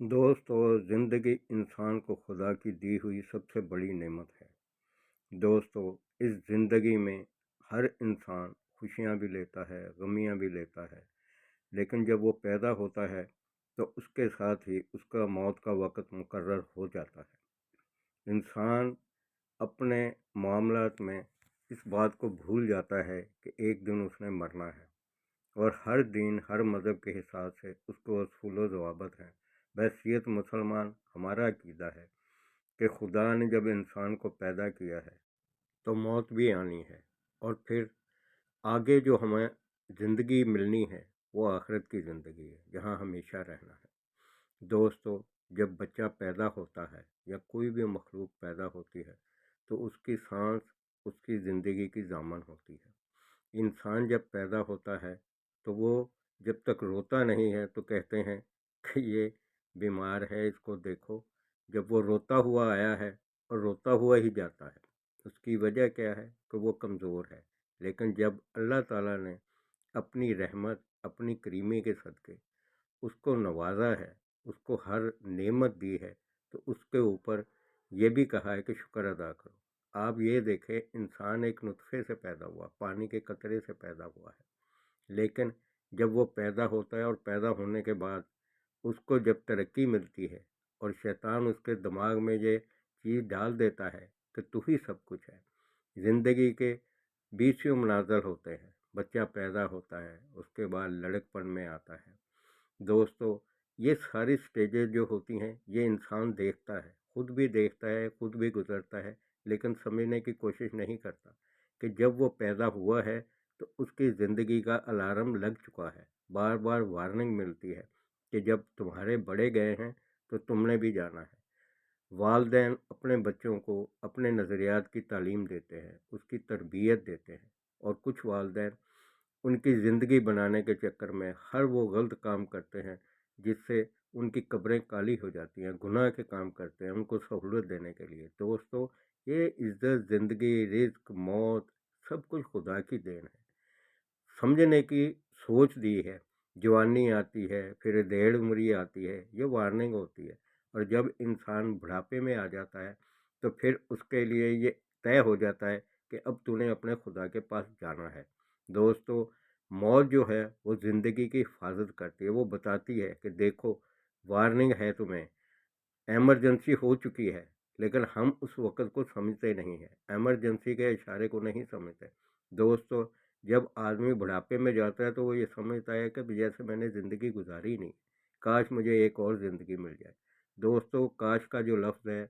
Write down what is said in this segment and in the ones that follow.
दोस्तों, ज़िंदगी इंसान को खुदा की दी हुई सबसे बड़ी नेमत है। दोस्तों, इस ज़िंदगी में हर इंसान खुशियाँ भी लेता है, गमियाँ भी लेता है, लेकिन जब वो पैदा होता है तो उसके साथ ही उसका मौत का वक़्त मुकर्रर हो जाता है। इंसान अपने मामलात में इस बात को भूल जाता है कि एक दिन उसने मरना है, और हर दिन हर मज़हब के हिसाब से उसको असूल व ज़वाबित हैं। बहैसियत मुसलमान हमारा अक़ीदा है कि खुदा ने जब इंसान को पैदा किया है तो मौत भी आनी है, और फिर आगे जो हमें ज़िंदगी मिलनी है वो आखिरत की ज़िंदगी है, जहाँ हमेशा रहना है। दोस्तों, जब बच्चा पैदा होता है या कोई भी मखलूक पैदा होती है तो उसकी सांस उसकी ज़िंदगी की ज़ामन होती है। इंसान जब पैदा होता है तो वो जब तक रोता नहीं है तो कहते हैं कि ये बीमार है, इसको देखो। जब वो रोता हुआ आया है और रोता हुआ ही जाता है, उसकी वजह क्या है कि वो कमज़ोर है। लेकिन जब अल्लाह ताला ने अपनी रहमत, अपनी करीमी के सदक़े उसको नवाजा है, उसको हर नेमत दी है, तो उसके ऊपर ये भी कहा है कि शुक्र अदा करो। आप ये देखें, इंसान एक नुत्फ़े से पैदा हुआ, पानी के कतरे से पैदा हुआ है, लेकिन जब वो पैदा होता है और पैदा होने के बाद उसको जब तरक्की मिलती है और शैतान उसके दिमाग में ये चीज़ डाल देता है कि तू ही सब कुछ है। ज़िंदगी के 20 मनाज़िल होते हैं, बच्चा पैदा होता है, उसके बाद लड़कपन में आता है। दोस्तों, ये सारी स्टेजेस जो होती हैं ये इंसान देखता है, खुद भी देखता है, खुद भी गुजरता है, लेकिन समझने की कोशिश नहीं करता कि जब वो पैदा हुआ है तो उसकी ज़िंदगी का अलार्म लग चुका है। बार बार वार्निंग मिलती है कि जब तुम्हारे बड़े गए हैं तो तुमने भी जाना है। वालिदैन अपने बच्चों को अपने नज़रियात की तालीम देते हैं, उसकी तरबियत देते हैं, और कुछ वालिदैन उनकी ज़िंदगी बनाने के चक्कर में हर वो गलत काम करते हैं जिससे उनकी कब्रें काली हो जाती हैं, गुनाह के काम करते हैं उनको सहूलत देने के लिए। दोस्तों, ये इज़्ज़त, ज़िंदगी, रिज़्क, मौत सब कुछ खुदा की देन है। समझने की सोच दी है। जवानी आती है, फिर देड़ उम्री आती है, ये वार्निंग होती है, और जब इंसान बुढ़ापे में आ जाता है तो फिर उसके लिए ये तय हो जाता है कि अब तूने अपने खुदा के पास जाना है। दोस्तों, मौत जो है वो ज़िंदगी की हिफाजत करती है, वो बताती है कि देखो, वार्निंग है तुम्हें, एमरजेंसी हो चुकी है, लेकिन हम उस वक़्त को समझते नहीं हैं, एमरजेंसी के इशारे को नहीं समझते। दोस्तों, जब आदमी बुढ़ापे में जाता है तो वो ये समझता है कि जैसे मैंने ज़िंदगी गुजारी नहीं, काश मुझे एक और ज़िंदगी मिल जाए। दोस्तों, काश का जो लफ्ज़ है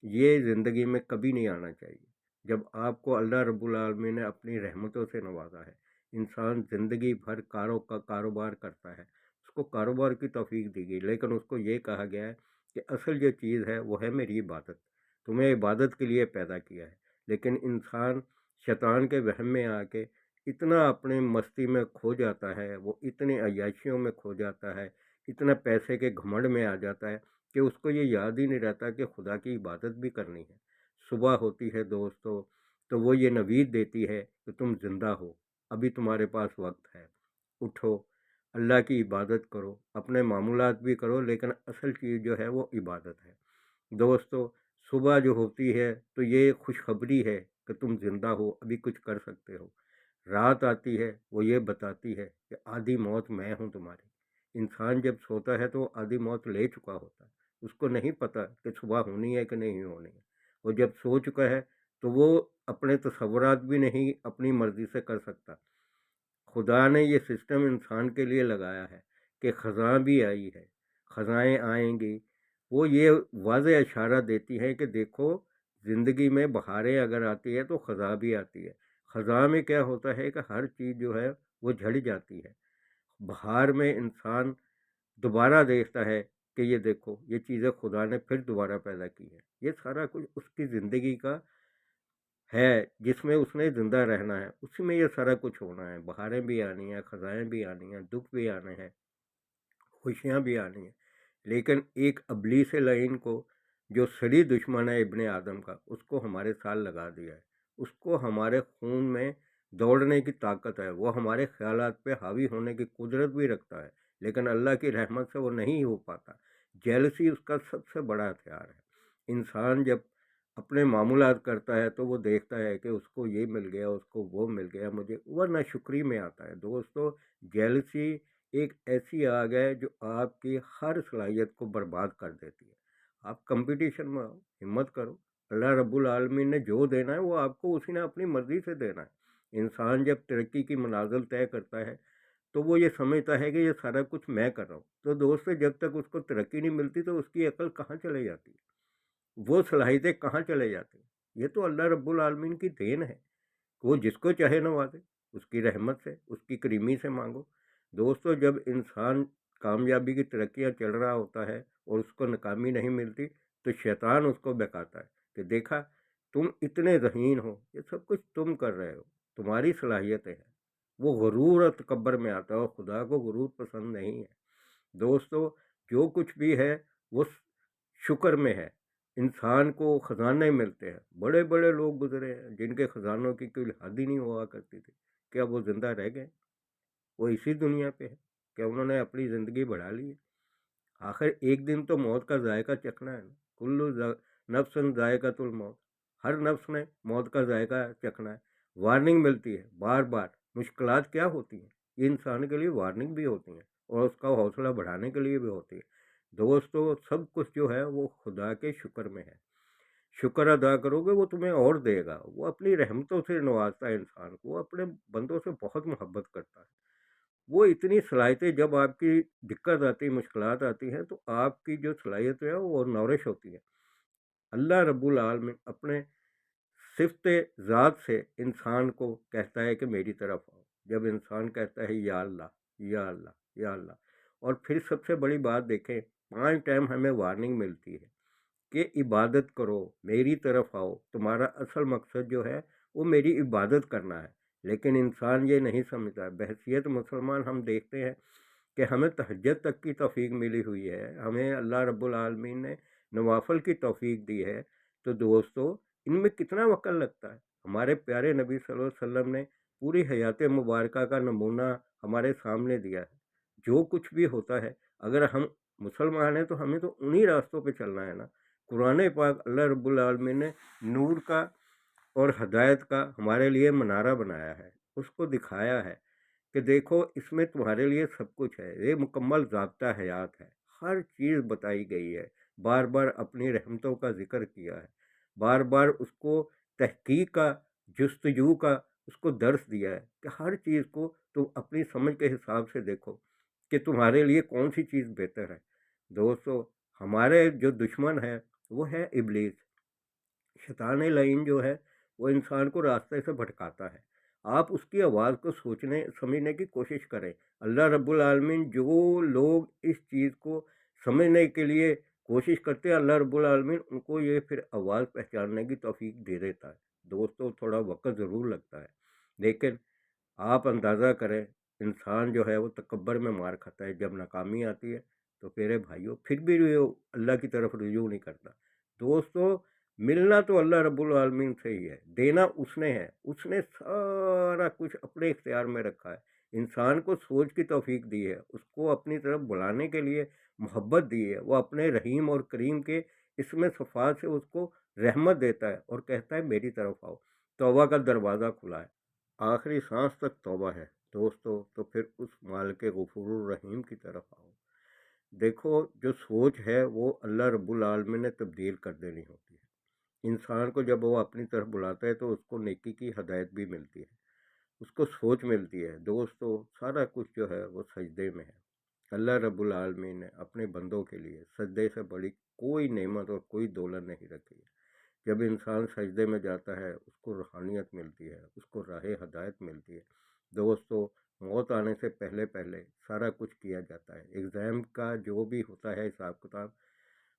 ये ज़िंदगी में कभी नहीं आना चाहिए। जब आपको अल्लाह रब्बुल आलमीन ने अपनी रहमतों से नवाजा है, इंसान ज़िंदगी भर कारोबार करता है, उसको कारोबार की तौफीक दी गई, लेकिन उसको ये कहा गया है कि असल जो चीज़ है वो है मेरी इबादत, तुम्हें इबादत के लिए पैदा किया है। लेकिन इंसान शैतान के वहम में आके इतना अपने मस्ती में खो जाता है, वो इतनी अय्याशियों में खो जाता है, इतना पैसे के घमंड में आ जाता है कि उसको ये याद ही नहीं रहता कि खुदा की इबादत भी करनी है। सुबह होती है दोस्तों, तो वो ये नवीद देती है कि तुम ज़िंदा हो, अभी तुम्हारे पास वक्त है, उठो, अल्लाह की इबादत करो, अपने मामूलात भी करो, लेकिन असल चीज़ जो है वो इबादत है। दोस्तों, सुबह जो होती है तो ये खुशखबरी है कि तुम ज़िंदा हो, अभी कुछ कर सकते हो। रात आती है, वो ये बताती है कि आधी मौत मैं हूँ तुम्हारी। इंसान जब सोता है तो वो आधी मौत ले चुका होता है, उसको नहीं पता कि सुबह होनी है कि नहीं होनी है। वो जब सो चुका है तो वो अपने तसव्वुरात भी नहीं अपनी मर्ज़ी से कर सकता। खुदा ने ये सिस्टम इंसान के लिए लगाया है कि ख़ज़ां भी आई है, ख़ज़ाएँ आएँगी। वो ये वाज़ेह इशारा देती हैं कि देखो, ज़िंदगी में बहारें अगर आती है तो ख़ज़ां भी आती है। ख़ज़ां में क्या होता है कि हर चीज़ जो है वो झड़ जाती है। बहार में इंसान दोबारा देखता है कि ये देखो, ये चीज़ें खुदा ने फिर दोबारा पैदा की है। ये सारा कुछ उसकी ज़िंदगी का है जिसमें उसने ज़िंदा रहना है, उसी में ये सारा कुछ होना है। बहारें भी आनी हैं, ख़ज़ाएँ भी आनी हैं, दुःख भी आने हैं, खुशियाँ भी आनी हैं। लेकिन एक इब्लीस लईन को, जो सरी दुश्मन है इब्ने आदम का, उसको हमारे साथ लगा दिया है। उसको हमारे खून में दौड़ने की ताकत है, वो हमारे ख़यालात पे हावी होने की कुदरत भी रखता है, लेकिन अल्लाह की रहमत से वो नहीं हो पाता, जेलसी उसका सबसे बड़ा हथियार है। इंसान जब अपने मामूलात करता है तो वो देखता है कि उसको ये मिल गया, उसको वो मिल गया, मुझे, वह नाशुक्री में आता है। दोस्तों, जेलसी एक ऐसी आग है जो आपकी हर सलाहियत को बर्बाद कर देती है। आप कंपटीशन में आओ, हिम्मत करो, अल्लाह रब्बुल आलमीन ने जो देना है वो आपको उसी ने अपनी मर्जी से देना है। इंसान जब तरक्की की मनाजिल तय करता है तो वो ये समझता है कि ये सारा कुछ मैं कर रहा हूँ। तो दोस्तों, जब तक उसको तरक्की नहीं मिलती तो उसकी अकल कहाँ चले जाती है, वो सलाहियतें कहाँ चले जाती हैं। ये तो अल्लाह रब्बुल आलमीन की देन है, वो जिसको चाहे नवाजे, उसकी रहमत से, उसकी करीमी से मांगो। दोस्तों, जब इंसान कामयाबी की तरक्कियाँ चल रहा होता है और उसको नाकामी नहीं मिलती तो शैतान उसको बहकाता है कि देखा, तुम इतने ज़हीन हो, ये सब कुछ तुम कर रहे हो, तुम्हारी सलाहियतें हैं। वो गुरूर और तकब्बर में आता है और खुदा को गुरूर पसंद नहीं है। दोस्तों, जो कुछ भी है वो शुक्र में है। इंसान को खजाने मिलते हैं, बड़े बड़े लोग गुजरे हैं जिनके खजानों की कोई हद ही नहीं हुआ करती थी। क्या वो जिंदा रह गए? वो इसी दुनिया पे है? क्या उन्होंने अपनी ज़िंदगी बढ़ा ली है? आखिर एक दिन तो मौत का जायका चखना है ना। नफ्सन जायकातुल मौत, हर नफ्स ने मौत का जायका चखना है। वार्निंग मिलती है बार बार। मुश्किलात क्या होती हैं, ये इंसान के लिए वार्निंग भी होती हैं और उसका हौसला बढ़ाने के लिए भी होती है। दोस्तों, सब कुछ जो है वो खुदा के शुक्र में है। शुक्र अदा करोगे वो तुम्हें और देगा। वो अपनी रहमतों से नवाजता है इंसान को, वो अपने बंदों से बहुत मोहब्बत करता है। वो इतनी सलाहियतें, जब आपकी दिक्कत आती है, मुश्किलात आती हैं, तो आपकी जो सलाहियत है वो नौरिश होती है। अल्लाह रब्बुल आलमीन अपने सिफ़्त ज़ात से इंसान को कहता है कि मेरी तरफ आओ। जब इंसान कहता है या अल्लाह, या अल्लाह, या अल्लाह। और फिर सबसे बड़ी बात देखें, 5 टाइम हमें वार्निंग मिलती है कि इबादत करो, मेरी तरफ आओ। तुम्हारा असल मकसद जो है वो मेरी इबादत करना है। लेकिन इंसान ये नहीं समझता। बहैसियत मुसलमान हम देखते हैं कि हमें तहज्जुद तक की तौफीक मिली हुई है, हमें अल्लाह रब्बुल आलमीन ने नवाफिल की तौफीक दी है। तो दोस्तों, इनमें कितना वक्त लगता है। हमारे प्यारे नबी सल्लल्लाहु अलैहि वसल्लम ने पूरी हयात मुबारक का नमूना हमारे सामने दिया है। जो कुछ भी होता है, अगर हम मुसलमान हैं तो हमें तो उन्हीं रास्तों पे चलना है ना। कुरान पाक अल्लाह रब्बुल आलमीन ने नूर का और हदायत का हमारे लिए मनारा बनाया है, उसको दिखाया है कि देखो, इसमें तुम्हारे लिए सब कुछ है। ये मुकम्मल ज़ाब्ता हयात है, हर चीज़ बताई गई है। बार बार अपनी रहमतों का जिक्र किया है, बार बार उसको तहकीक का, जुस्तजू का उसको दर्स दिया है कि हर चीज़ को तुम अपनी समझ के हिसाब से देखो कि तुम्हारे लिए कौन सी चीज़ बेहतर है। दोस्तों, हमारे जो दुश्मन है वो है इब्लीस। शैतान लाइन जो है वो इंसान को रास्ते से भटकाता है। आप उसकी आवाज़ को सोचने समझने की कोशिश करें। अल्लाह रब्बुल आलमीन, जो लोग इस चीज़ को समझने के लिए कोशिश करते हैं, अल्लाह रब्बुल आलमीन उनको ये फिर आवाज़ पहचानने की तौफीक दे देता है। दोस्तों, थोड़ा वक्त ज़रूर लगता है, लेकिन आप अंदाज़ा करें, इंसान जो है वो तकब्बर में मार खाता है। जब नाकामी आती है तो मेरे भाइयों फिर भी वो अल्लाह की तरफ रुजू नहीं करता। दोस्तों, मिलना तो अल्लाह रब्बुल आलमीन से ही है, देना उसने है। उसने सारा कुछ अपने इख्तियार में रखा है। इंसान को सोच की तौफीक दी है, उसको अपनी तरफ बुलाने के लिए मोहब्बत दी है। वो अपने रहीम और करीम के इसमें सफ़ात से उसको रहमत देता है और कहता है मेरी तरफ आओ। तौबा का दरवाज़ा खुला है, आखिरी सांस तक तौबा है। दोस्तों, तो फिर उस मालिक गफूरुर रहीम की तरफ आओ। देखो, जो सोच है वो अल्लाह रब्बुल आलमीन ने तब्दील कर देनी होती है। इंसान को जब वो अपनी तरफ बुलाता है तो उसको नेकी की हदायत भी मिलती है, उसको सोच मिलती है। दोस्तों, सारा कुछ जो है वो सजदे में है। अल्लाह रब्बुल आलमीन ने अपने बंदों के लिए सजदे से बड़ी कोई नेमत और कोई दौलत नहीं रखी है। जब इंसान सजदे में जाता है उसको रूहानियत मिलती है, उसको राह हदायत मिलती है। दोस्तों, मौत आने से पहले पहले सारा कुछ किया जाता है। एग्ज़ाम का जो भी होता है हिसाब किताब,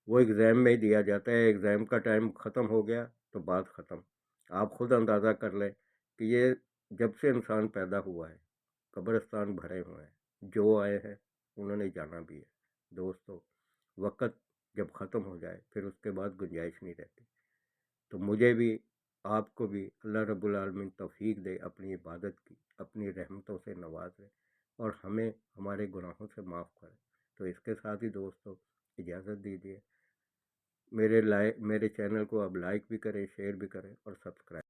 वो एग्ज़ाम में ही दिया जाता है। एग्ज़ाम का टाइम ख़त्म हो गया तो बात ख़त्म। आप खुद अंदाज़ा कर लें कि ये जब से इंसान पैदा हुआ है कब्रिस्तान भरे हुए हैं, जो आए हैं उन्होंने जाना भी है। दोस्तों, वक़्त जब ख़त्म हो जाए फिर उसके बाद गुंजाइश नहीं रहती। तो मुझे भी, आपको भी अल्लाह रब्बुल आलमीन तौफीक दे अपनी इबादत की, अपनी रहमतों से नवाजे और हमें हमारे गुनाहों से माफ़ करे। तो इसके साथ ही दोस्तों, इजाज़त میرے چینل کو آپ لائک بھی کریں، شیئر بھی کریں اور سبسکرائب